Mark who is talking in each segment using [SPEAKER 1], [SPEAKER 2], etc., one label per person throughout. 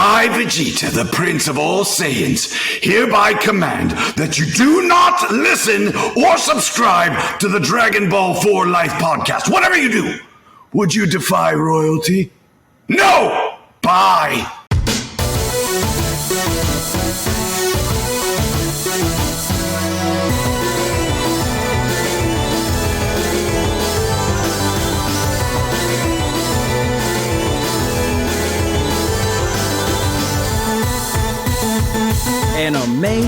[SPEAKER 1] I, Vegeta, the Prince of all Saiyans, hereby command that you do not listen or subscribe to the Dragon Ball 4 Life podcast. Whatever you do, would you defy royalty? No! Bye!
[SPEAKER 2] And may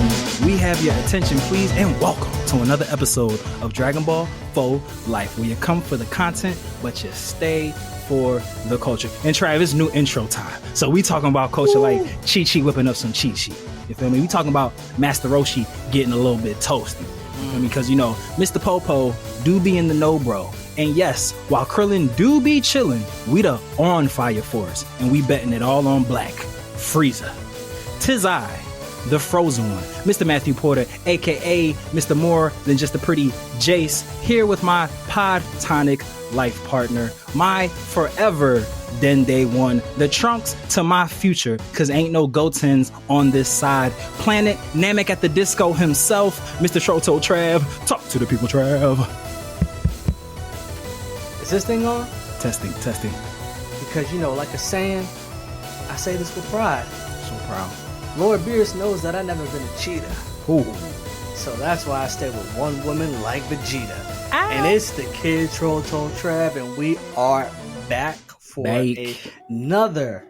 [SPEAKER 2] we have your attention, please, and welcome to another episode of Dragon Ball 4 Life, where you come for the content, but you stay for the culture. And Trav, it's new intro time. So we talking about culture like Chi-Chi whipping up some Chi-Chi. You feel me? We talking about Master Roshi getting a little bit toasty. You feel me? Because, you know, Mr. Popo do be in the know, bro. And yes, while Krillin do be chilling, we the on fire force, and we betting it all on black. Frieza. 'Tis I, the frozen one, Mr. Matthew Porter, aka Mr. More Than Just a Pretty Jace, here with my podtonic life partner, my forever Dende one, the Trunks to my future, cause ain't no Gotens on this side, Planet Namek at the disco himself, Mr. TrollTollTrav. Talk to the people, Trav.
[SPEAKER 3] Is this thing on?
[SPEAKER 2] Testing.
[SPEAKER 3] Because, you know, like a saying, I say this with pride.
[SPEAKER 2] So proud.
[SPEAKER 3] Lord Beerus knows that I've never been a cheetah.
[SPEAKER 2] Ooh.
[SPEAKER 3] So that's why I stay with one woman like Vegeta. And it's the kid TrollTollTrav, and we are back for another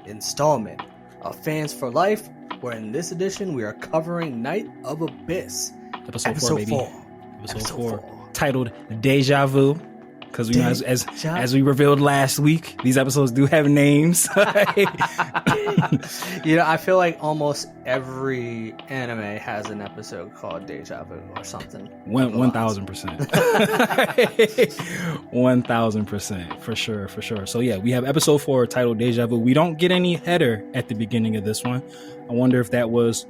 [SPEAKER 3] installment of Fans for Life, where in this edition we are covering Night of Abyss.
[SPEAKER 2] Episode 4, baby. Episode 4. Titled Deja Vu. Because we know, as we revealed last week, these episodes do have names.
[SPEAKER 3] You know, I feel like almost every anime has an episode called Deja Vu or something.
[SPEAKER 2] 1,000%. 1,000%. For sure. So yeah, we have episode 4 titled Deja Vu. We don't get any header at the beginning of this one. I wonder if that was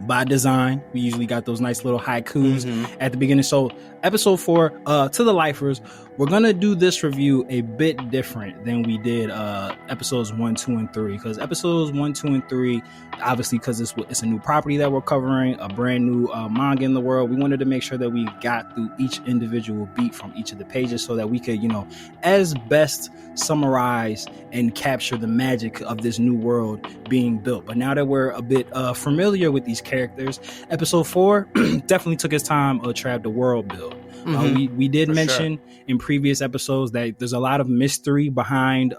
[SPEAKER 2] by design. We usually got those nice little haikus at the beginning. So episode 4, to the lifers, we're gonna do this review a bit different than we did episodes 1, 2, and 3, because episodes 1, 2, and 3, obviously because it's a new property that we're covering, a brand new manga in the world, we wanted to make sure that we got through each individual beat from each of the pages so that we could, you know, as best summarize and capture the magic of this new world being built. But now that we're a bit familiar with these characters, episode 4 definitely took its time to trap the world build. We did mention in previous episodes that there's a lot of mystery behind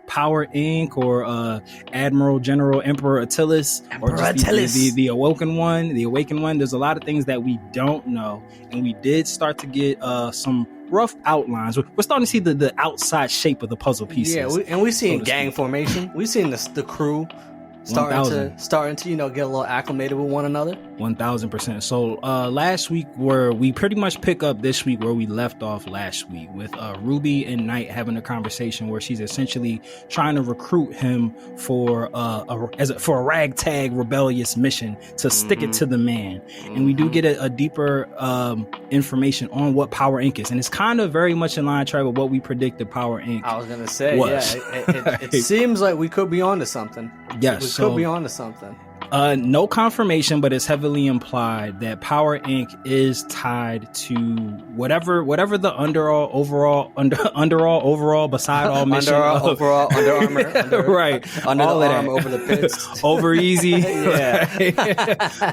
[SPEAKER 2] Power Inc. or Admiral General Emperor Attilis, or just the Awakened One. There's a lot of things that we don't know, and we did start to get some rough outlines. We're starting to see the outside shape of the puzzle pieces.
[SPEAKER 3] Yeah, we've seen gang formation. We've seen the crew starting to, you know, get a little acclimated with one another.
[SPEAKER 2] 1,000%. So last week, where we pretty much pick up this week where we left off last week, with Ruby and Knight having a conversation where she's essentially trying to recruit him for a ragtag rebellious mission to stick it to the man. And we do get a deeper information on what Power Inc. is, and it's kind of very much in line, Trevor, with what we predicted Power Inc.
[SPEAKER 3] I was gonna say, it seems like we could be onto something.
[SPEAKER 2] Yes.
[SPEAKER 3] Could be onto something.
[SPEAKER 2] No confirmation, but it's heavily implied that Power Inc. is tied to whatever the overall beside all mission
[SPEAKER 3] overall Under Armour,
[SPEAKER 2] right,
[SPEAKER 3] under
[SPEAKER 2] all
[SPEAKER 3] the
[SPEAKER 2] of
[SPEAKER 3] arm,
[SPEAKER 2] that.
[SPEAKER 3] over the pits,
[SPEAKER 2] over easy,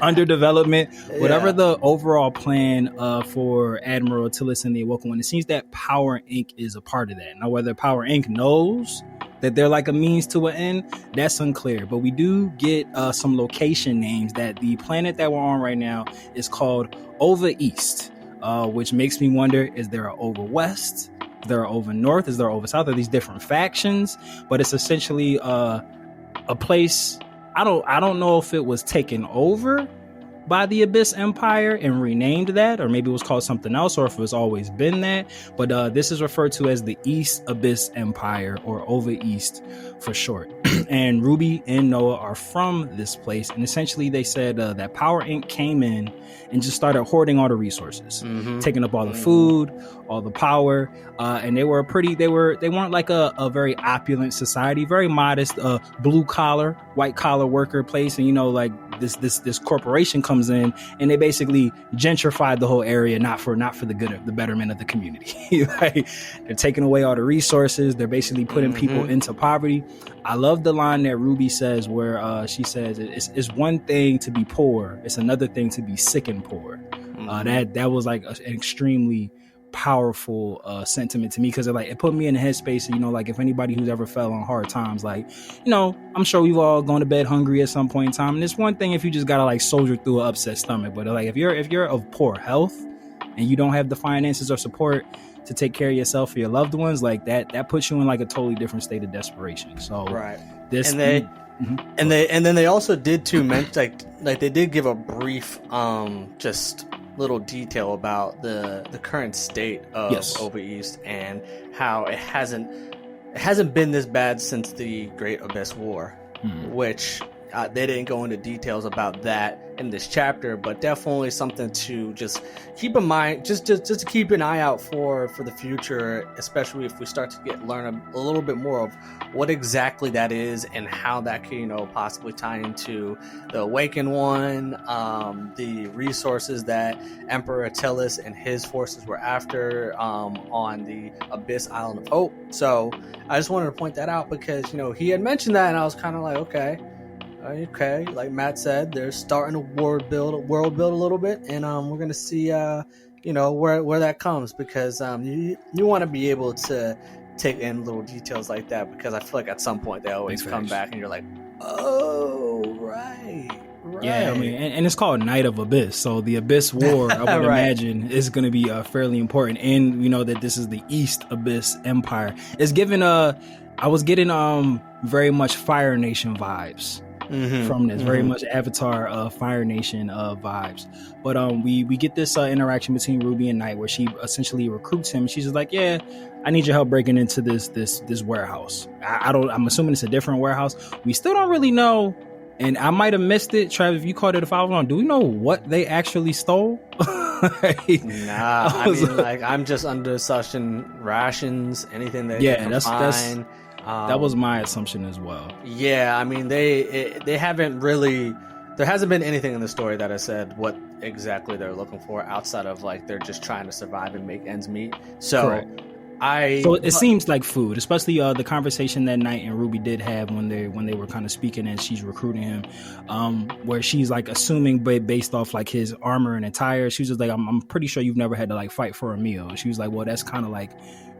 [SPEAKER 2] under development, whatever the overall plan for Admiral Attilis and the Awoken One. It seems that Power Inc. is a part of that. Now, whether Power Inc. knows that they're like a means to an end, that's unclear. But we do get some location names. That the planet that we're on right now is called Over East, which makes me wonder, is there an Over West? Is there an Over North? Is there an Over South? Are these different factions? But it's essentially a place. I don't know if it was taken over by the Abyss Empire and renamed that, or maybe it was called something else, or if it's always been that. But this is referred to as the East Abyss Empire, or Over East for short. And Ruby and Noah are from this place, and essentially they said that Power Inc. came in and just started hoarding all the resources, taking up all the food, all the power, and they weren't like a very opulent society, very modest, blue collar, white collar worker place. And like this corporation comes in and they basically gentrified the whole area, not for the betterment of the community. Like, they're taking away all the resources. They're basically putting people into poverty. I love the line that Ruby says where she says it's one thing to be poor, it's another thing to be sick and poor. That was like an extremely powerful sentiment to me, because it put me in the headspace of, like, if anybody who's ever fell on hard times, like, I'm sure we've all gone to bed hungry at some point in time, and it's one thing if you just gotta like soldier through an upset stomach, but like if you're of poor health and you don't have the finances or support to take care of yourself or your loved ones, like that puts you in like a totally different state of desperation. So
[SPEAKER 3] right.
[SPEAKER 2] This
[SPEAKER 3] And then they also did too mention like they did give a brief just little detail about the current state of Over East and how it hasn't been this bad since the Great Abyss War, which they didn't go into details about that in this chapter, but definitely something to just keep in mind, just to keep an eye out for the future, especially if we start to learn a little bit more of what exactly that is and how that can possibly tie into the Awakened One, the resources that Emperor Attilas and his forces were after on the Abyss Island of Hope. So I just wanted to point that out because he had mentioned that and I was kind of like, okay, like Matt said, they're starting to world build a little bit, and we're gonna see where that comes, because you want to be able to take in little details like that, because I feel like at some point they always come back and you're like, oh right.
[SPEAKER 2] Yeah, I mean, and it's called Night of Abyss, so the Abyss War, I would imagine, is going to be fairly important. And that this is the East Abyss Empire. It's given I was getting very much Fire Nation vibes. From this, very much Avatar Fire Nation vibes. But we get this interaction between Ruby and Knight where she essentially recruits him. She's just like, yeah, I need your help breaking into this warehouse. I'm assuming it's a different warehouse. We still don't really know, and I might have missed it, Trav, if you caught it, if I was wrong. Do we know what they actually stole?
[SPEAKER 3] Nah, I mean, like, I'm just under assumption rations, anything that that's
[SPEAKER 2] that was my assumption as well.
[SPEAKER 3] Yeah, I mean, they haven't really. There hasn't been anything in the story that has said what exactly they're looking for outside of like they're just trying to survive and make ends meet. So
[SPEAKER 2] correct. So it seems like food, especially the conversation that Knight and Ruby did have when they were kind of speaking and she's recruiting him, where she's like assuming based off like his armor and attire, she was just like, I'm pretty sure you've never had to like fight for a meal. She was like, well, that's kind of like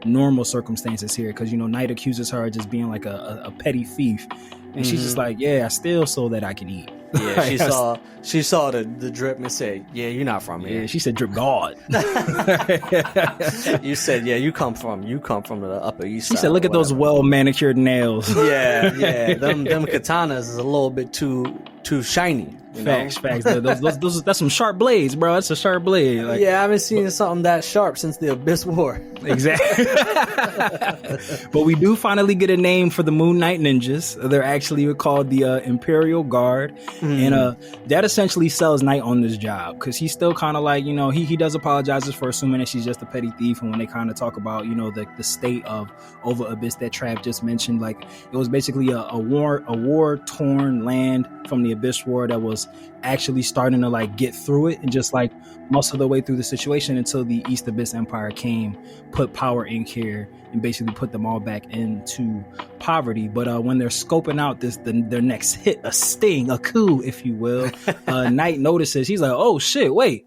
[SPEAKER 2] normal circumstances here, because Knight accuses her of just being like a petty thief, and she's just like, yeah, I steal so that I can eat.
[SPEAKER 3] Yeah, she saw the drip and said, yeah, you're not from here.
[SPEAKER 2] Yeah, she said drip God.
[SPEAKER 3] You said, yeah, you come from the Upper East Side.
[SPEAKER 2] She said, look at those well manicured nails.
[SPEAKER 3] Yeah, them katanas is a little bit too shiny.
[SPEAKER 2] Facts. Those that's some sharp blades, bro. That's a sharp blade. Like,
[SPEAKER 3] yeah, I haven't seen something that sharp since the Abyss War.
[SPEAKER 2] Exactly. But we do finally get a name for the Moon Knight Ninjas. They're actually called the Imperial Guard, and that essentially sells Knight on this job, because he's still kind of like, he does apologize for assuming that she's just a petty thief. And when they kind of talk about the state of Over Abyss that Trav just mentioned, like it was basically a war torn land from the Abyss War that was actually starting to like get through it and just like muscle their way through the situation until the East Abyss Empire came, put Power Inc. here, and basically put them all back into poverty. But when they're scoping out their next hit, a sting, a coup, if you will, Knight notices. He's like, oh shit, wait,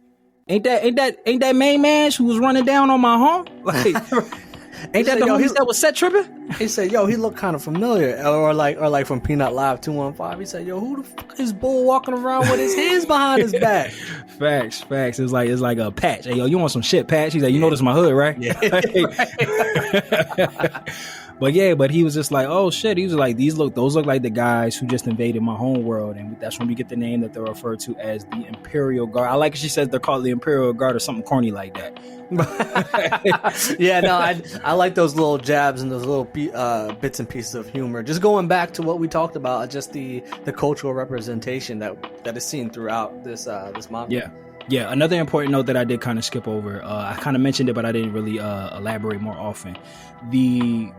[SPEAKER 2] ain't that main man who was running down on my home? Like, ain't that the homies that was set tripping?
[SPEAKER 3] He said, yo, he looked kind of familiar. Or like from Peanut Live 215. He said, yo, who the fuck is Bull walking around with his hands behind his back?
[SPEAKER 2] Facts. It's like a Patch. Hey, yo, you want some shit, Patch? He's like, you know this is my hood, right?
[SPEAKER 3] Yeah.
[SPEAKER 2] But he was just like, oh shit. He was like, those look like the guys who just invaded my home world. And that's when we get the name that they're referred to as the Imperial Guard. I like it. She says they're called the Imperial Guard or something corny like that.
[SPEAKER 3] Yeah, no, I like those little jabs and those little bits and pieces of humor. Just going back to what we talked about, just the cultural representation that is seen throughout this manga.
[SPEAKER 2] Yeah, another important note that I did kind of skip over. I kind of mentioned it, but I didn't really elaborate more often. The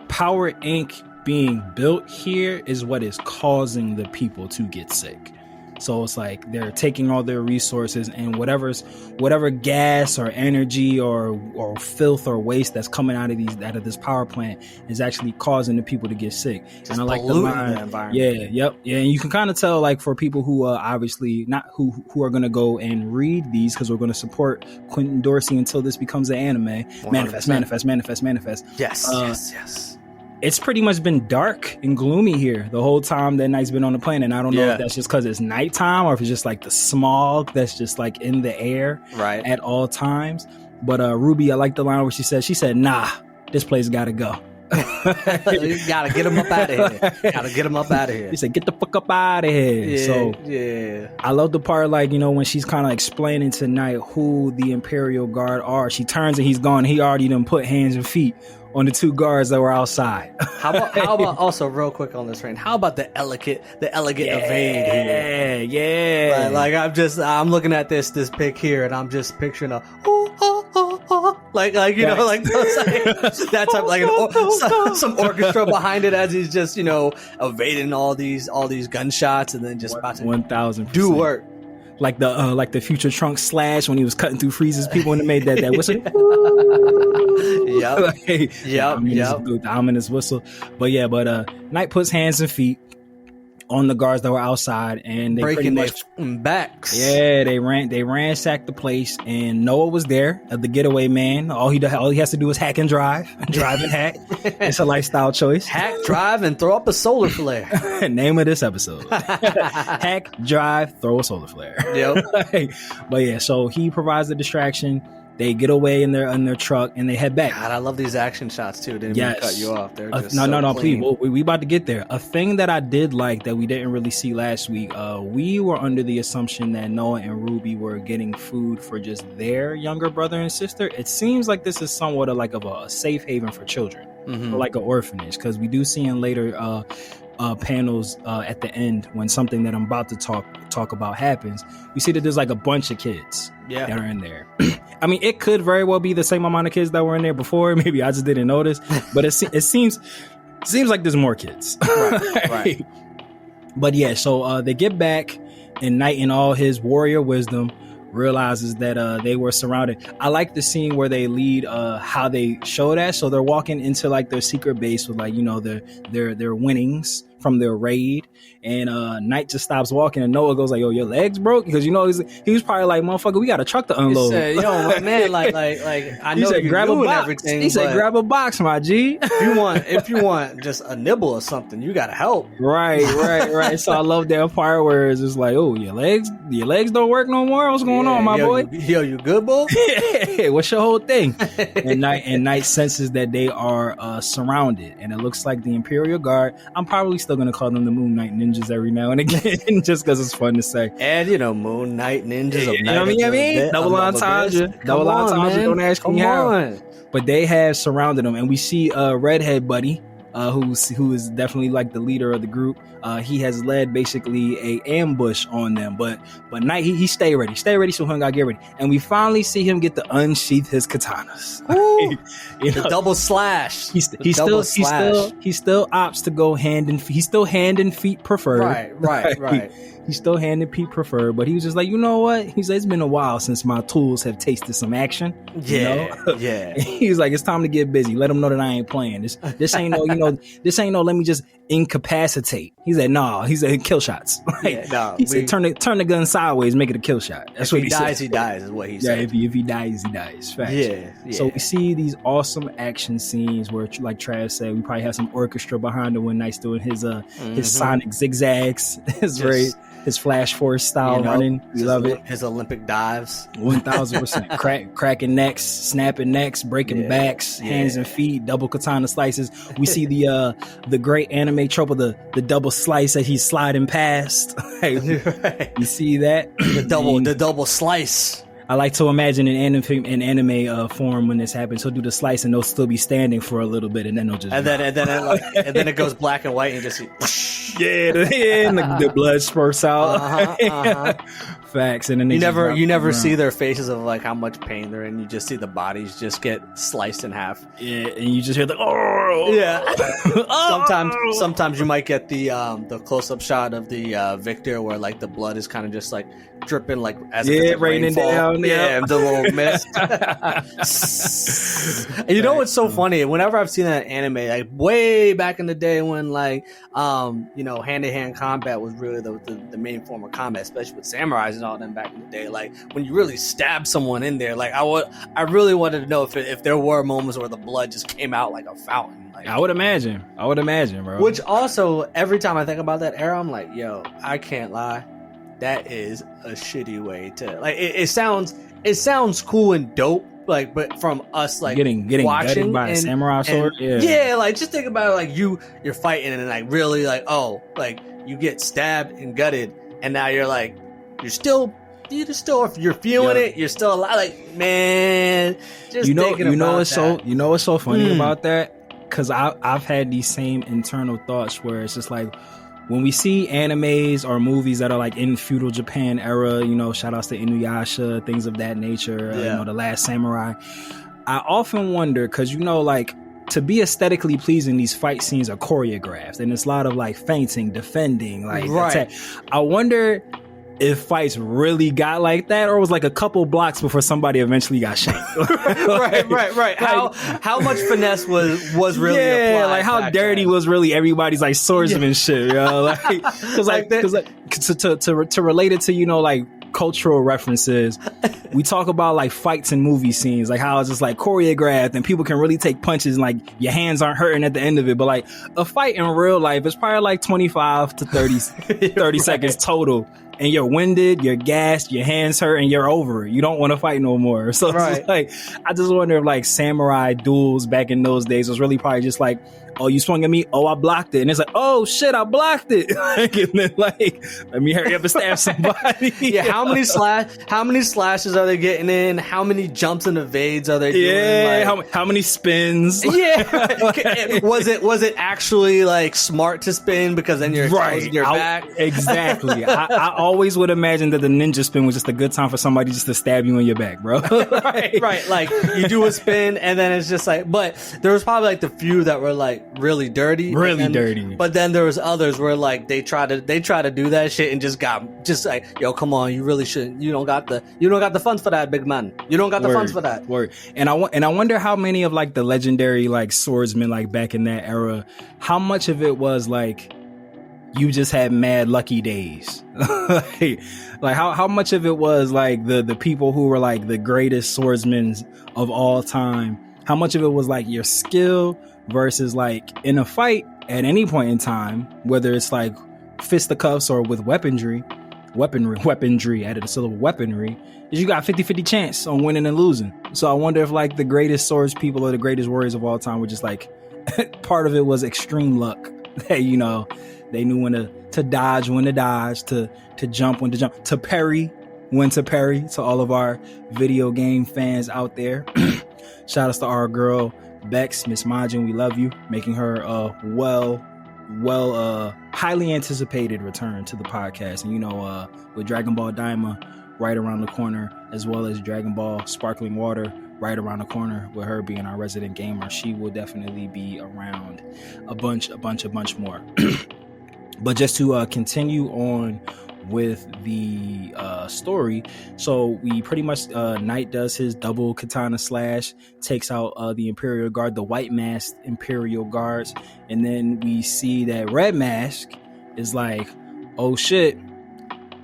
[SPEAKER 2] Power Inc. being built here is what is causing the people to get sick. So it's like they're taking all their resources, and whatever gas or energy or filth or waste that's coming out of this power plant is actually causing the people to get sick.
[SPEAKER 3] Just
[SPEAKER 2] and I like
[SPEAKER 3] the environment.
[SPEAKER 2] Yeah, and you can kind of tell, like, for people who obviously not who are going to go and read these, because we're going to support Quintin Dorsey until this becomes an anime.
[SPEAKER 3] 100%.
[SPEAKER 2] Manifest.
[SPEAKER 3] Yes.
[SPEAKER 2] It's pretty much been dark and gloomy here the whole time that Night's been on the planet. And I don't know if that's just because it's nighttime or if it's just like the smog that's just like in the air at all times. But Ruby, I like the line where she said, nah, this place gotta go.
[SPEAKER 3] You gotta get him up out of here.
[SPEAKER 2] He said, get the fuck up out of here. I love the part, like, when she's kind of explaining to Night who the Imperial Guard are. She turns and he's gone. He already done put hands and feet on the two guards that were outside.
[SPEAKER 3] How about also real quick on this train? How about the elegant evade here?
[SPEAKER 2] Yeah.
[SPEAKER 3] Like I'm looking at this pic here, and I'm just picturing like that type, like some orchestra behind it as he's just evading all these gunshots, and then just about to
[SPEAKER 2] 1,000%
[SPEAKER 3] do work.
[SPEAKER 2] Like the future Trunk Slash when he was cutting through Frieza's people and they made that whistle.
[SPEAKER 3] Yep.
[SPEAKER 2] The ominous whistle. But Knight puts hands and feet on the guards that were outside, and they
[SPEAKER 3] breaking
[SPEAKER 2] pretty much
[SPEAKER 3] their backs.
[SPEAKER 2] Yeah, they ransacked the place, and Noah was there, the getaway man. All he has to do is hack and drive and hack. It's a lifestyle choice.
[SPEAKER 3] Hack, drive, and throw up a solar flare.
[SPEAKER 2] Name of this episode: hack, drive, throw a solar flare.
[SPEAKER 3] Yep.
[SPEAKER 2] But yeah, so he provides the distraction. They get away in their truck and they head back.
[SPEAKER 3] God, I love these action shots too. Didn't mean to cut you off. They're just
[SPEAKER 2] no,
[SPEAKER 3] clean.
[SPEAKER 2] please. We about to get there. A thing that I did like that we didn't really see last week. We were under the assumption that Noah and Ruby were getting food for just their younger brother and sister. It seems like this is somewhat of a safe haven for children, or like an orphanage, because we do see in later panels at the end when something that I'm about to talk about happens. We see that there's like a bunch of kids that are in there. I mean, it could very well be the same amount of kids that were in there before. Maybe I just didn't notice, but it seems like there's more kids.
[SPEAKER 3] Right.
[SPEAKER 2] But yeah, so they get back, and Knight, in all his warrior wisdom, realizes that they were surrounded. I like the scene where they lead how they show that. So they're walking into like their secret base with their winnings from their raid, and Knight just stops walking, and Noah goes like, "Yo, your legs broke?" Because he was probably like, "Motherfucker, we got a truck to unload."
[SPEAKER 3] He said, man, like I know
[SPEAKER 2] you
[SPEAKER 3] grab a box.
[SPEAKER 2] Everything. He said, "Grab a box, my G."
[SPEAKER 3] if you want just a nibble or something, you gotta help.
[SPEAKER 2] Right. So I love that part where it's just like, "Oh, your legs don't work no more. What's going on, my boy?
[SPEAKER 3] You good, boy?
[SPEAKER 2] What's your whole thing?" And Knight senses that they are surrounded, and it looks like the Imperial Guard. I'm probably still gonna call them the Moon Knight Ninjas every now and again, just because it's fun to say.
[SPEAKER 3] And Moon Knight Ninjas.
[SPEAKER 2] You know what I mean? Double entendre. Don't ask me how. But they have surrounded them, and we see Redhead Buddy, who is definitely like the leader of the group. He has led basically a ambush on them, but Knight he stay ready so he gotta get ready, and we finally see him get to unsheath his katanas.
[SPEAKER 3] The double slash.
[SPEAKER 2] He still opts to go hand and feet. He's still hand and feet preferred.
[SPEAKER 3] Right.
[SPEAKER 2] He's still hand and feet preferred, but he was just like, you know what? He's like, it's been a while since my tools have tasted some action.
[SPEAKER 3] Yeah.
[SPEAKER 2] He's like, it's time to get busy. Let him know that I ain't playing. This ain't no, this ain't no, let me just incapacitate. He said, no. He said, kill shots. He said, turn the gun sideways, make it a kill shot. That's what he said.
[SPEAKER 3] He dies is what he said.
[SPEAKER 2] Yeah, if he dies, he dies. Facts. Yeah. So we see these awesome action scenes where, like Trav said, we probably have some orchestra behind him when Knight's doing his sonic zigzags. His Flash Force style running. We love it.
[SPEAKER 3] His Olympic dives.
[SPEAKER 2] 1,000%. Cracking necks, snapping necks, breaking backs, hands and feet, double katana slices. We see the great anime trope of the double slice that he's sliding past. You see that?
[SPEAKER 3] The double slice.
[SPEAKER 2] I like to imagine in anime form when this happens, he'll do the slice and they'll still be standing for a little bit, and then they'll just
[SPEAKER 3] and then it goes black and white and you just see
[SPEAKER 2] and the blood spurts out. Facts, and then they
[SPEAKER 3] you never see their faces of like how much pain they're in. You just see the bodies just get sliced in half.
[SPEAKER 2] Yeah, and you just hear the oh
[SPEAKER 3] yeah. Sometimes you might get the close up shot of the victor where like the blood is kind of just like dripping like as if it's
[SPEAKER 2] raining down.
[SPEAKER 3] Yeah, the little mist. You know what's so funny? Whenever I've seen that anime, like way back in the day when like hand to hand combat was really the main form of combat, especially with samurais and all them back in the day. Like when you really stab someone in there, like I really wanted to know if there were moments where the blood just came out like a fountain. Like,
[SPEAKER 2] I would imagine, bro.
[SPEAKER 3] Which also, every time I think about that era, I'm like, yo, I can't lie. That is a shitty way to like. It sounds cool and dope, like, but from us, like
[SPEAKER 2] getting
[SPEAKER 3] watching
[SPEAKER 2] gutted by a samurai sword,
[SPEAKER 3] yeah, like just think about it, like you're fighting and like really like like you get stabbed and gutted, and now you're like you're still if you're feeling it, you're still alive. Like man, just thinking about
[SPEAKER 2] what's so funny about that. Because I've had these same internal thoughts where it's just like when we see animes or movies that are like in feudal Japan era, shout outs to Inuyasha, things of that nature, The Last Samurai. I often wonder because like to be aesthetically pleasing, these fight scenes are choreographed and it's a lot of like feinting, defending, like attack. I wonder if fights really got like that, or was like a couple blocks before somebody eventually got shanked.
[SPEAKER 3] right. How much finesse was really applied?
[SPEAKER 2] Like how dirty was really everybody's like swordsmanship, to relate it to like cultural references. We talk about like fights and movie scenes, like how it's just like choreographed and people can really take punches and like your hands aren't hurting at the end of it. But like a fight in real life is probably like 25 to 30 seconds total. And you're winded, you're gassed, your hands hurt, and you're over it. You don't want to fight no more. So it's just like, I just wonder if like samurai duels back in those days was really probably just like, oh, you swung at me, oh, I blocked it. And it's like, oh shit, I blocked it. And then like, let me hurry up and stab somebody.
[SPEAKER 3] How many slashes are they getting in? How many jumps and evades are they doing?
[SPEAKER 2] Yeah, like, how many spins?
[SPEAKER 3] Yeah. Was it actually like smart to spin because then you're exposing your back?
[SPEAKER 2] Exactly. I always would imagine that the ninja spin was just a good time for somebody just to stab you in your back, bro.
[SPEAKER 3] right. Like you do a spin and then it's just like, but there was probably like the few that were like really dirty. But then there was others where like they try to do that shit and just like, yo, come on, you really shouldn't. You don't got the funds for that, big man. You don't got the funds for that.
[SPEAKER 2] Word. And I wonder how many of like the legendary like swordsmen like back in that era, how much of it was like you just had mad lucky days. like how much of it was like the people who were like the greatest swordsmen of all time, how much of it was like your skill versus like in a fight at any point in time, whether it's like fisticuffs or with weaponry added a syllable weaponry, is you got 50-50 chance on winning and losing. So I wonder if like the greatest swords people or the greatest warriors of all time were just like part of it was extreme luck. That they knew when to dodge, when to dodge, to jump, when to jump, to parry, when to parry. To all of our video game fans out there, shout outs to our girl Bex, Miss Majin, we love you, making her highly anticipated return to the podcast. And with Dragon Ball Daima right around the corner, as well as Dragon Ball Sparkling Water right around the corner, with her being our resident gamer, she will definitely be around a bunch more. But just to continue on with the story, so we pretty much Knight does his double katana slash, takes out the Imperial Guard, the white masked Imperial Guards, and then we see that Red Mask is like, oh shit,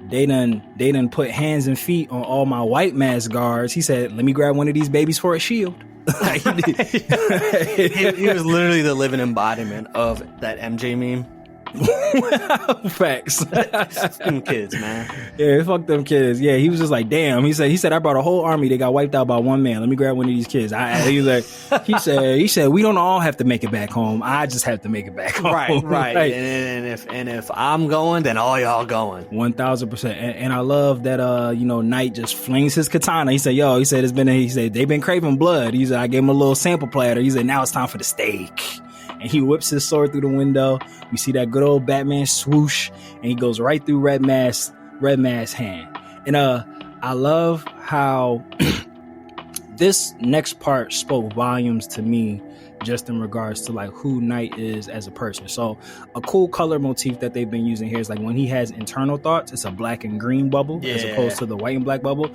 [SPEAKER 2] they done put hands and feet on all my white mask guards. He said, let me grab one of these babies for a shield.
[SPEAKER 3] He was literally the living embodiment of that MJ meme.
[SPEAKER 2] Facts.
[SPEAKER 3] Them kids, man.
[SPEAKER 2] Yeah, fuck them kids. Yeah, he was just like, damn. He said I brought a whole army. They got wiped out by one man. Let me grab one of these kids. He said we don't all have to make it back home. I just have to make it back home.
[SPEAKER 3] Right.
[SPEAKER 2] Like,
[SPEAKER 3] and if I'm going, then all y'all going.
[SPEAKER 2] 1000%. And I love that Knight just flings his katana. He said they've been craving blood. He said I gave him a little sample platter. He said now it's time for the steak. And he whips his sword through the window. We see that good old Batman swoosh, and he goes right through Red Mask's hand. And I love how this next part spoke volumes to me, just in regards to like who Knight is as a person. So a cool color motif that they've been using here is like when he has internal thoughts, it's a black and green bubble as opposed to the white and black bubble.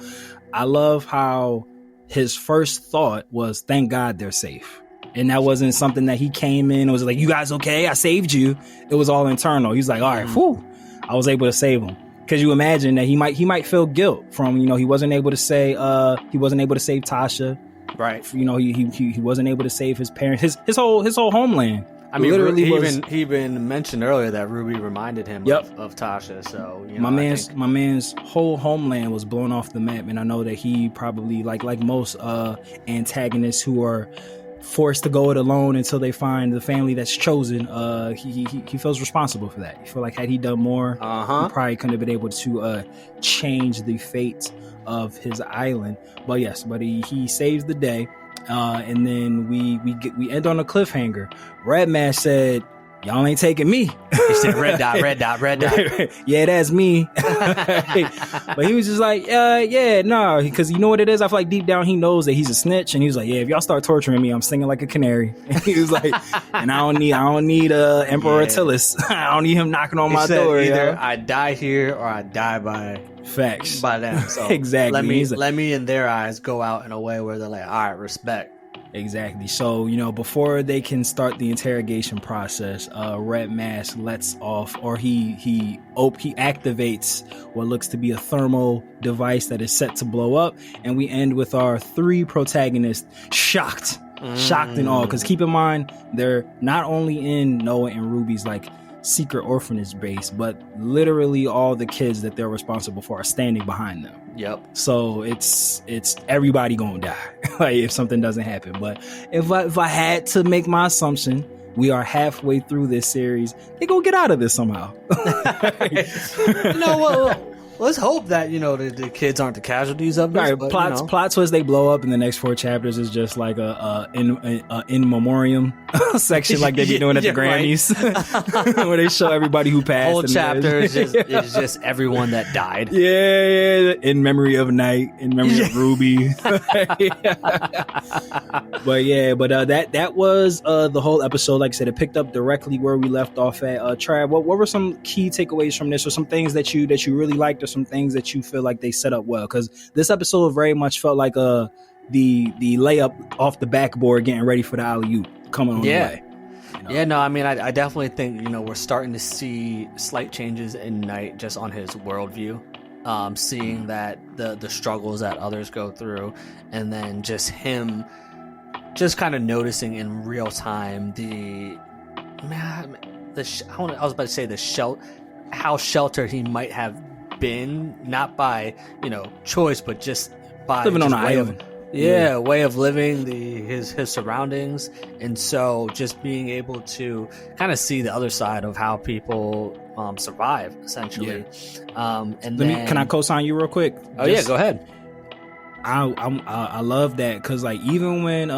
[SPEAKER 2] I love how his first thought was, thank God they're safe. And that wasn't something that he came in and was like, you guys okay? I saved you. It was all internal. He's like, all right, whew, I was able to save him. Because you imagine that he might feel guilt from, he wasn't able to say, he wasn't able to save Tasha.
[SPEAKER 3] Right.
[SPEAKER 2] He wasn't able to save his parents, his whole homeland.
[SPEAKER 3] I mean, literally he even mentioned earlier that Ruby reminded him of Tasha. So
[SPEAKER 2] my man's whole homeland was blown off the map, and I know that he probably like most antagonists who are forced to go it alone until they find the family that's chosen. He feels responsible for that. I feel like had he done more, he probably couldn't have been able to change the fate of his island. But he saves the day. And then we end on a cliffhanger. Red Mask said, y'all ain't taking me.
[SPEAKER 3] He said red dot.
[SPEAKER 2] Yeah, that's me. But he was just like, no, because you know what it is? I feel like deep down he knows that he's a snitch, and he was like, yeah, if y'all start torturing me, I'm singing like a canary. And he was like, and I don't need Emperor Attilas. I don't need him knocking on my door.
[SPEAKER 3] Either I die here or I die by
[SPEAKER 2] facts
[SPEAKER 3] by them. So
[SPEAKER 2] exactly.
[SPEAKER 3] Let me in their eyes go out in a way where they're like, all right, respect.
[SPEAKER 2] Exactly. So, before they can start the interrogation process, Red Mask lets off, or he activates what looks to be a thermal device that is set to blow up, and we end with our three protagonists shocked and all. Because keep in mind, they're not only in Noah and Ruby's like secret orphanage base, but literally all the kids that they're responsible for are standing behind them.
[SPEAKER 3] Yep.
[SPEAKER 2] So it's everybody gonna die like if something doesn't happen. But if I had to make my assumption, we are halfway through this series. They gonna get out of this somehow.
[SPEAKER 3] Let's hope that the kids aren't the casualties of this.
[SPEAKER 2] Right,
[SPEAKER 3] but,
[SPEAKER 2] plot twist, they blow up in the next 4 chapters is just like a in memoriam section like they be doing at the Grammys, right. Where they show everybody who passed.
[SPEAKER 3] Whole chapter is just everyone that died.
[SPEAKER 2] Yeah, in memory of Knight, in memory of Ruby. But that was the whole episode. Like I said, it picked up directly where we left off at. Trav, what were some key takeaways from this, or some things that you really liked, or some things that you feel like they set up well? Because this episode very much felt like the layup off the backboard, getting ready for the alley-oop coming on the way.
[SPEAKER 3] Yeah, no, I mean, I definitely think we're starting to see slight changes in Knight just on his worldview, seeing that the struggles that others go through, and then just him just kind of noticing in real time how sheltered he might have been, not by choice, but just by
[SPEAKER 2] living on an island.
[SPEAKER 3] Way of living, his surroundings, and so just being able to kind of see the other side of how people survive, essentially.
[SPEAKER 2] Can I co-sign you real quick?
[SPEAKER 3] Oh, go ahead.
[SPEAKER 2] I love that, because like even when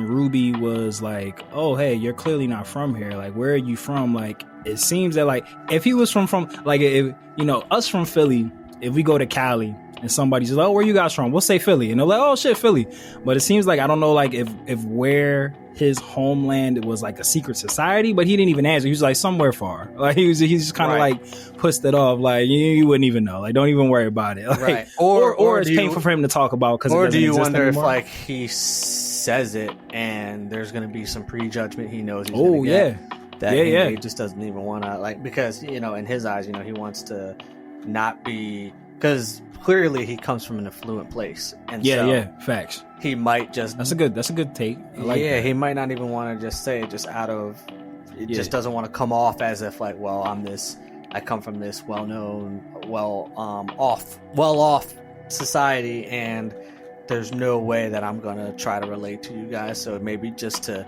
[SPEAKER 2] Ruby was like, oh hey, you're clearly not from here, like where are you from? Like it seems that like if he was from like, if us from Philly, if we go to Cali and somebody's like, oh, where you guys from? We'll say Philly, and they're like, oh shit, Philly. But it seems like, I don't know, like if where his homeland was like a secret society, but he didn't even answer. He was like, somewhere far. Like he's just kind of like pushed it off, like you wouldn't even know. Like don't even worry about it. Like,
[SPEAKER 3] right.
[SPEAKER 2] Or it's painful for him to talk about, because
[SPEAKER 3] or do you wonder anymore? If like he says it and there's going to be some prejudgment he knows he's going to get. He just doesn't even want to, like, because in his eyes, he wants to not be, because clearly he comes from an affluent place, and
[SPEAKER 2] facts.
[SPEAKER 3] He might just
[SPEAKER 2] that's a good take. I like that.
[SPEAKER 3] He might not even want to just say it, just out of just doesn't want to come off as if like, well, I come from this well-known, well-off society, and there's no way that I'm gonna try to relate to you guys. So maybe just to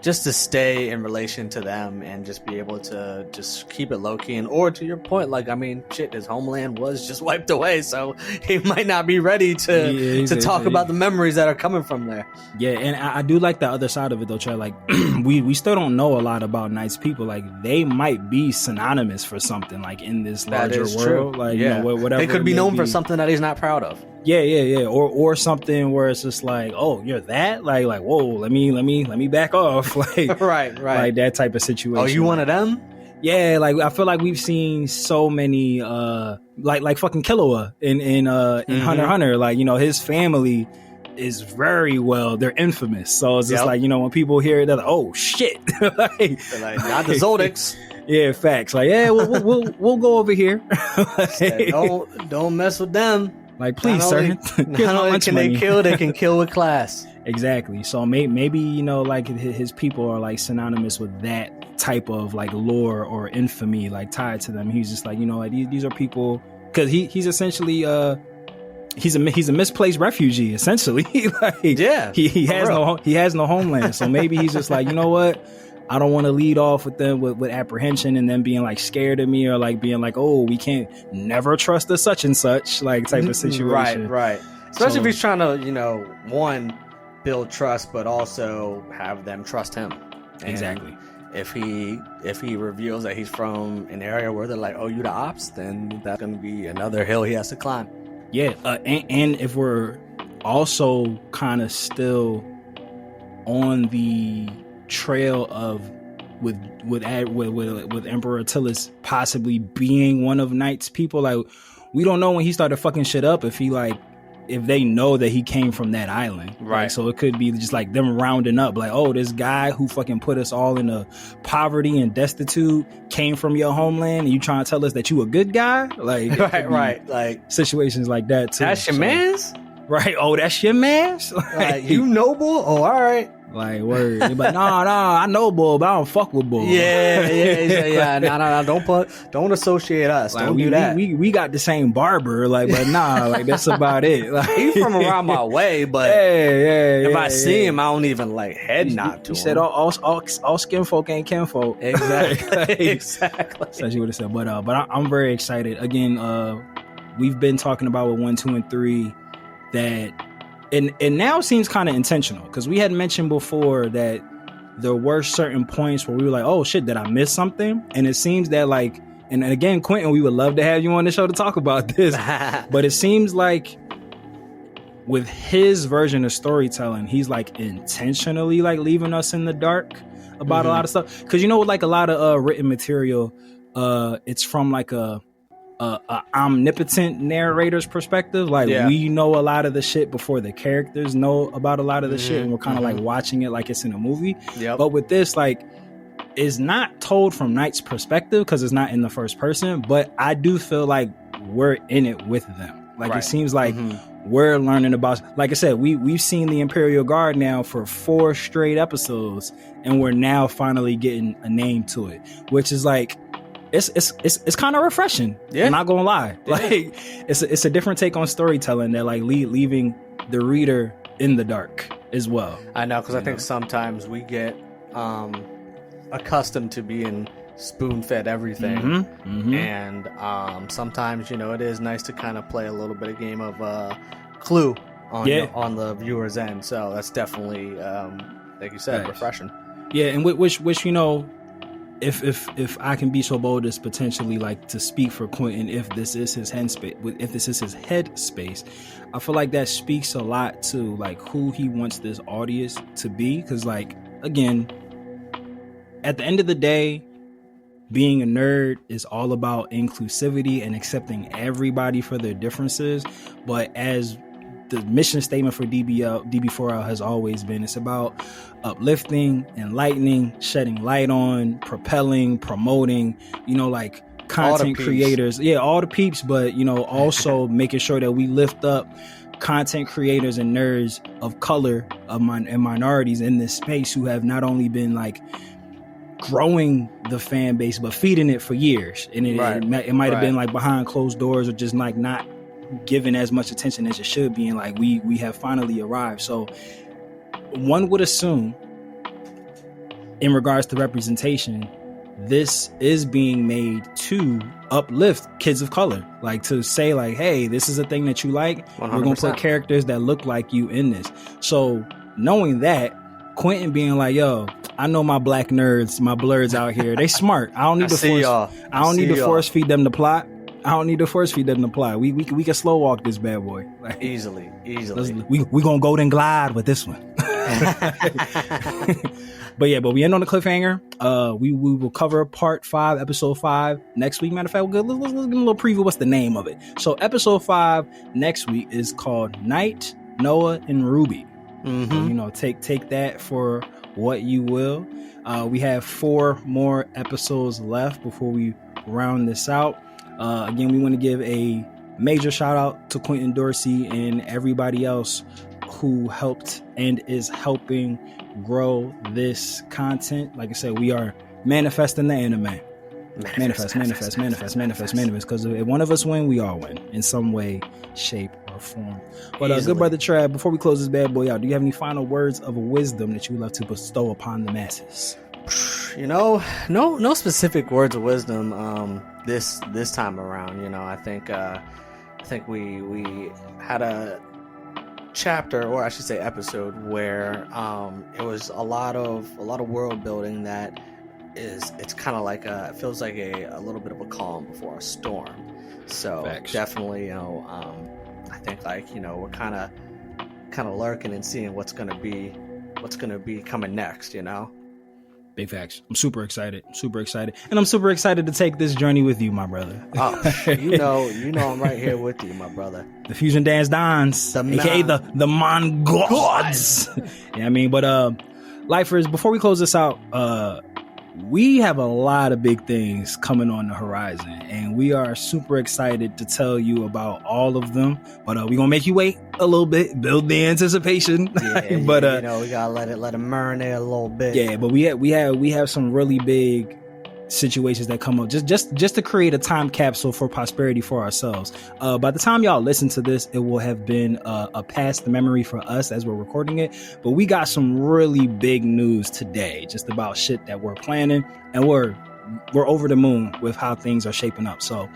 [SPEAKER 3] just to stay in relation to them and just be able to just keep it low key. And or to your point, like, I mean, shit, his homeland was just wiped away, so he might not be ready to talk about the memories that are coming from there.
[SPEAKER 2] Yeah, and I do like the other side of it though, Trey. Like, we still don't know a lot about Knight's people. Like, they might be synonymous for something, like, in this larger world.
[SPEAKER 3] True.
[SPEAKER 2] Like,
[SPEAKER 3] yeah.
[SPEAKER 2] you know, whatever.
[SPEAKER 3] They could be known for something that he's not proud of.
[SPEAKER 2] Yeah. Or something where it's just like, oh, you're that? Like, whoa, let me back off. Like,
[SPEAKER 3] right.
[SPEAKER 2] Like that type of situation.
[SPEAKER 3] Oh, you one of them?
[SPEAKER 2] Yeah, like I feel like we've seen so many like fucking Killua in Hunter x Hunter. Like, you know, his family is very well, they're infamous. So it's just like, you know, when people hear it, they're like, oh shit. like,
[SPEAKER 3] not the Zoldycks.
[SPEAKER 2] Yeah, facts. Like, yeah, we'll go over here.
[SPEAKER 3] Like, don't mess with them.
[SPEAKER 2] Like, please, sir.
[SPEAKER 3] Not only can they kill, they can kill with class.
[SPEAKER 2] Exactly. So maybe, you know, like his people are like synonymous with that type of like lore or infamy, like tied to them. He's just like, you know, like, these are people, because he's essentially he's a misplaced refugee essentially. Like,
[SPEAKER 3] yeah,
[SPEAKER 2] he has no homeland. So maybe he's just like, you know what, I don't want to lead off with them with apprehension and then being like scared of me, or like being like, oh, we can't never trust the such and such, like, type of situation.
[SPEAKER 3] Right. Especially if he's trying to, you know, one, build trust, but also have them trust him. And
[SPEAKER 2] exactly.
[SPEAKER 3] If he reveals that he's from an area where they're like, oh, you the ops, then that's going to be another hill he has to climb.
[SPEAKER 2] Yeah, and if we're also kind of still on the trail of with Emperor Attilas possibly being one of Knight's people, like, we don't know when he started fucking shit up if they know that he came from that island.
[SPEAKER 3] Right.
[SPEAKER 2] Like, so it could be just like them rounding up, like, oh, this guy who fucking put us all in a poverty and destitute came from your homeland, and you trying to tell us that you a good guy? Like,
[SPEAKER 3] right. Like,
[SPEAKER 2] situations like that too.
[SPEAKER 3] That's your man's?
[SPEAKER 2] Right. Oh, that's your man's?
[SPEAKER 3] Like, you noble? Oh, all right.
[SPEAKER 2] Like, word. But nah, I know bull, but I don't fuck with bull.
[SPEAKER 3] Yeah. Nah. Don't associate us.
[SPEAKER 2] Like,
[SPEAKER 3] don't do that.
[SPEAKER 2] We got the same barber, like, but nah, like, that's about it. Like,
[SPEAKER 3] he's from around my way, but if I see him, I don't even like head nod to him.
[SPEAKER 2] You said all skin folk ain't kinfolk.
[SPEAKER 3] Exactly.
[SPEAKER 2] Exactly. So you would have said, but I'm very excited. Again, we've been talking about with 1, 2, and 3 that. And it now seems kind of intentional, because we had mentioned before that there were certain points where we were like, oh shit, did I miss something? And it seems that, like, and again, Quintin, we would love to have you on the show to talk about this, but it seems like with his version of storytelling, he's like intentionally like leaving us in the dark about a lot of stuff. Because, you know, like a lot of written material, it's from like a omnipotent narrator's perspective. Like, we know a lot of the shit before the characters know about a lot of the shit, and we're kind of like watching it like it's in a movie. But with this, like, it's not told from Knight's perspective because it's not in the first person, but I do feel like we're in it with them. Like, it seems like we're learning about, like I said, we've seen the Imperial Guard now for 4 straight episodes, and we're now finally getting a name to it, which is like, it's kind of refreshing. Yeah. I'm not gonna lie. Like, it's a different take on storytelling that, like, leaving the reader in the dark as well.
[SPEAKER 3] I know, because I think sometimes we get accustomed to being spoon-fed everything, and sometimes, you know, it is nice to kind of play a little bit of game of Clue on the viewer's end. So that's definitely, like you said, refreshing.
[SPEAKER 2] Yeah, and which you know. If I can be so bold as potentially like to speak for Quintin, if this is his headspace, I feel like that speaks a lot to like who he wants this audience to be. Because, like, again, at the end of the day, being a nerd is all about inclusivity and accepting everybody for their differences. But as the mission statement for DB4L has always been, it's about uplifting, enlightening, shedding light on, propelling, promoting, you know, like content creators. Yeah, all the peeps, but, you know, also making sure that we lift up content creators and nerds of color and minorities in this space who have not only been like growing the fan base, but feeding it for years. And it might have been like behind closed doors, or just like not given as much attention as it should be, and like we have finally arrived. So one would assume in regards to representation, this is being made to uplift kids of color, like to say like, hey, this is a thing that you like.
[SPEAKER 3] 100%.
[SPEAKER 2] We're gonna put characters that look like you in this. So knowing that, Quintin being like, yo, I know my black nerds, my blurs out here, they smart. I don't need to force feed them the plot. I don't need to force feed them the plot. We can slow walk this bad boy. Like,
[SPEAKER 3] easily.
[SPEAKER 2] We gonna golden glide with this one. But we end on the cliffhanger. We will cover part 5, episode 5 next week. Matter of fact, let's give a little preview. What's the name of it? So episode 5 next week is called Night, Noah, and Ruby.
[SPEAKER 3] Mm-hmm.
[SPEAKER 2] So, take that for what you will. We have 4 more episodes left before we round this out. Again, we want to give a major shout out to Quintin Dorsey and everybody else who helped and is helping grow this content. Like I said, we are manifesting the anime. Manifest. Because if one of us win, we all win in some way, shape, or form. But good brother Trav, before we close this bad boy out, do you have any final words of wisdom that you would love to bestow upon the masses?
[SPEAKER 3] No specific words of wisdom. This time around, I think we had a chapter, or I should say episode, where it was a lot of world building that it's kind of like it feels like a little bit of a calm before a storm. So
[SPEAKER 2] Facts.
[SPEAKER 3] Definitely, I think we're kind of lurking and seeing what's gonna be coming next.
[SPEAKER 2] Big facts. I'm super excited, and I'm super excited to take this journey with you, my brother.
[SPEAKER 3] Oh, you know, I'm right here with you, my brother.
[SPEAKER 2] The Fusion Dance Dons, aka the Mon Gods. Yeah, I mean, but lifers, before we close this out, we have a lot of big things coming on the horizon, and we are super excited to tell you about all of them. But we're gonna make you wait a little bit, build the anticipation.
[SPEAKER 3] Yeah,
[SPEAKER 2] but
[SPEAKER 3] we gotta let it marinate a little bit.
[SPEAKER 2] Yeah, but we have some really big situations that come up just to create a time capsule for prosperity for ourselves. By the time y'all listen to this, it will have been a past memory for us as we're recording it, but we got some really big news today just about shit that we're planning, and we're over the moon with how things are shaping up. So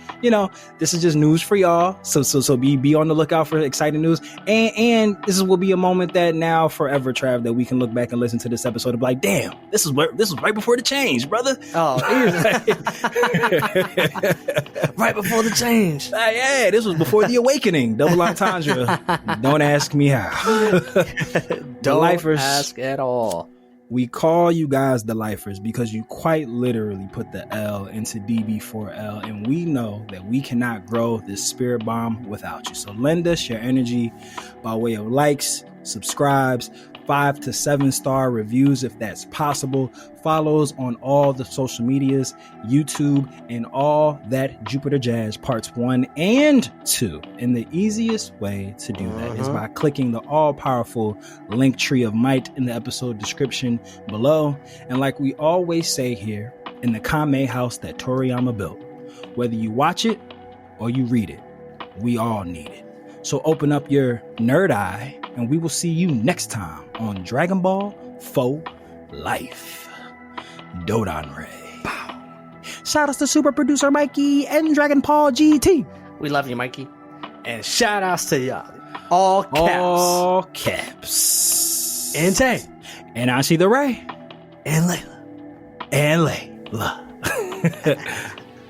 [SPEAKER 2] this is just news for y'all, so be on the lookout for exciting news, and this will be a moment that now forever, Trav, that we can look back and listen to this episode and be like, damn, this was right before the change, brother.
[SPEAKER 3] Right before the change.
[SPEAKER 2] Yeah, this was before the awakening. Double entendre. Don't ask me how.
[SPEAKER 3] Don't
[SPEAKER 2] lifers,
[SPEAKER 3] ask at all.
[SPEAKER 2] We call you guys the lifers because you quite literally put the L into DB4L, and we know that we cannot grow this spirit bomb without you. So lend us your energy by way of likes, subscribes, 5 to 7 star reviews if that's possible, follows on all the social medias, YouTube, and all that Jupiter Jazz parts 1 and 2. And the easiest way to do that is by clicking the all-powerful link tree of might in the episode description below. And like we always say here in the Kame house that Toriyama built, whether you watch it or you read it, we all need it. So open up your nerd eye, and we will see you next time on Dragon Ball for Life. Dodon Ray. Bow. Shout outs to super producer Mikey and Dragon Ball GT.
[SPEAKER 3] We love you, Mikey. And shout outs to y'all. All caps.
[SPEAKER 2] All caps.
[SPEAKER 3] And Tay.
[SPEAKER 2] And Ashi the Ray.
[SPEAKER 3] And Layla.
[SPEAKER 2] And Layla.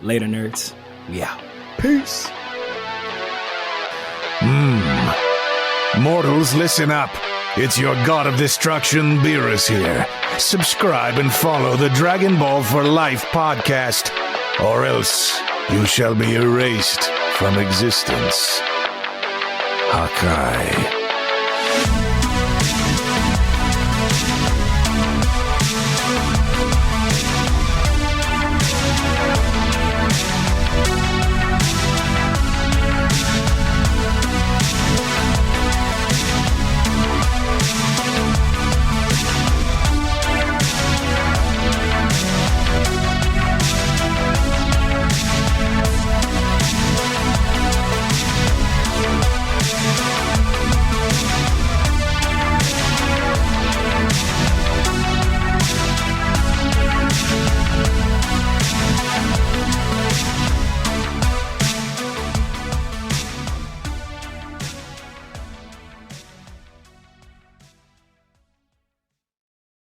[SPEAKER 2] Later, nerds. We out.
[SPEAKER 3] Peace.
[SPEAKER 1] Mortals, listen up. It's your god of destruction, Beerus here. Subscribe and follow the Dragon Ball for Life podcast, or else you shall be erased from existence. Hakai.